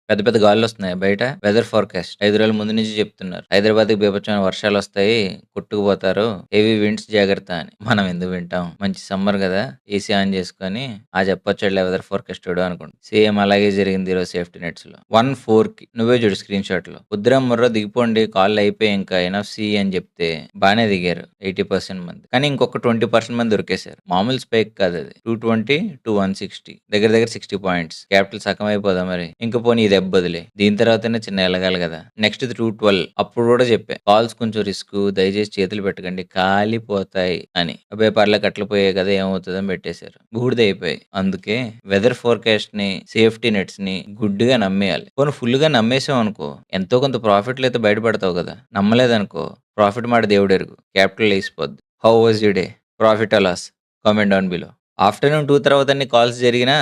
పెద్ద పెద్ద గాలులొస్తున్నాయి బయట. వెదర్ ఫోర్‌కాస్ట్ 5 రోజుల ముందు నుంచి చెప్తున్నారు. హైదరాబాద్‌కి బీభత్సమైన వర్షాలొస్తాయి. కొట్టుకుపోతారు. హెవీ విండ్స్ జాగ్రత్త అని. మనం ఎందుకు వింటాం? మంచి సమ్మర్ గదా! ఏసీ ఆన్ చేసుకొని చెప్పొచ్చాడులే వెదర్ ఫోర్‌కాస్టోడు అనుకుంటా. సేమ్ అలాగే జరిగింది ఈరోజు సేఫ్టీ నెట్స్‌లో. 1:04కి నువ్వే చూడు స్క్రీన్‌షాట్‌లో. "వద్దురా మొర్రో దిగిపోండి. కాల్‌లయిపోయాయి ఇంకా ఎనఫ్ సీ" అని చెప్తే బానే దిగారు 80% మంది. కానీ ఇంకొక 20% మంది దొరికేసారు. మామూలు స్పైక్ కాదది. 220-160 దగ్గర దగ్గర 60 పాయింట్స్. క్యాపిటల్ సగం అయిపోదా మరి? ఇంక పోనీ ఈ దెబ్బొదిలేయి. దీని తర్వాతైనా చిన్నగా ఎలగాలి గదా! నెక్స్ట్ ఇది 212 అప్పుడు గూడా చెప్పా. కాల్స్ కొంచెం రిస్కు. దయచేసి చేతులు పెట్టకండి. కాలిపోతాయి అని. అబ్బే పర్లే కట్టెలు పోయాయి కదా! ఏమవుతదని పెట్టేశారు. బూడిదయిపోయాయి. అందుకే వెదర్ ఫోర్‌కాస్ట్‌ని, సేఫ్టీ నెట్స్‌ని గుడ్డిగా నమ్మేయాలి. పోనీ ఫుల్‌గా నమ్మేసావనుకో ఎంతో కొంత ప్రాఫిట్‌లో అయితే బయటపడతావు గదా! నమ్మలేదనుకో ప్రాఫిట్ మాట దేవుడెరుగు. క్యాపిటల్ లేసిపోద్ది. How was your day? ప్రాఫిటా loss? Comment down below. Afternoon 2 తర్వాత అన్ని కాల్స్ జరిగినా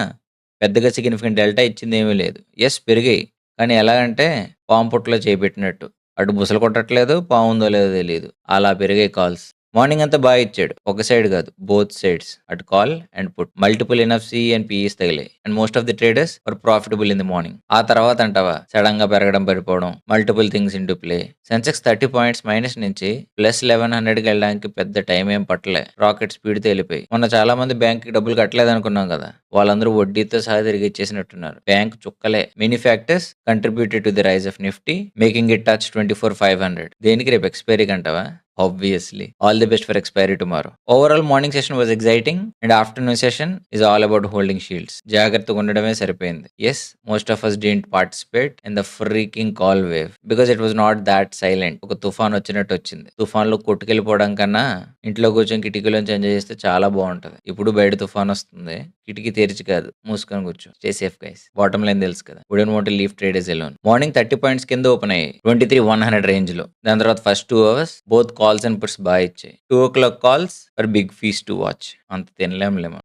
పెద్దగా సిగ్నిఫికెంట్ డెల్టా ఇచ్చిందేమీ లేదు. యెస్ పెరిగాయి. కానీ ఎలాగంటే పాము పుట్టలో చేయి పెట్టినట్టు. అటు బుసలు కొట్టట్లేదు, పాముందో లేదో తెలీదు. అలా పెరిగాయి కాల్స్. మార్నింగ్ అంతా ఇచ్చాడు. ఒక సైడ్ కాదు బోత్ సైడ్స్. అటు కాల్ అండ్ పుట్. మల్టిపుల్ ఎనఫ్ సి అండ్ పీఈస్ తగిలాయి. And most of the traders were profitable in the morning. ఆ తర్వాత అంటావా సడన్ గా పెరగడం పడిపోవడం multiple things into play. Sensex 30 points minus నుంచి ప్లస్ 1100కి వెళ్ళడానికి పెద్ద టైం ఏం పట్టలే. రాకెట్ స్పీడ్ తో వెళ్ళిపోయి. మొన్న చాలా మంది బ్యాంక్ కి డబ్బులు కట్టలేదు అనుకున్నాం కదా! వాళ్ళందరూ వడ్డీతో సహా తిరిగి ఇచ్చేసినట్టున్నారు. బ్యాంక్ చుక్కలే. Many factors contributed to the rise of Nifty making it touch 24,500. దేనికి రేపు ఎక్స్పైరీ కంటావా? Obviously. All the best for expiry tomorrow. Overall morning session was exciting and afternoon session is all about holding shields. జాగ్రత్తగా ఉండడమే సరిపోయింది. Yes, most of us didn't participate in the freaking call wave because it was not that silent. ఒక తుఫాన్ వచ్చినట్టు వచ్చింది. తుఫాన్లో కొట్టుకెళ్ళిపోవడం కన్నా ఇంట్లో కూర్చొని కిటికీలోంచి ఎంజాయ్ చేస్తే చాలా బాగుంటది. ఇప్పుడు బయట తుఫాన్ వస్తుంది. కిటికీ తెరిచి కాదు మూసుకొని కూర్చో. Stay safe guys. Bottom line తెలుసు కదా. Wouldn't want to leave traders alone. Morning 30 points కింద ఓపెన్ అయ్యాయి. 23,100 రేంజ్ లో. దాని తర్వాత first 2 hours both calls and puts బాగా ఇచ్చాయి. 2 o'clock calls are big feast to watch. అంత తినలేంలేమో.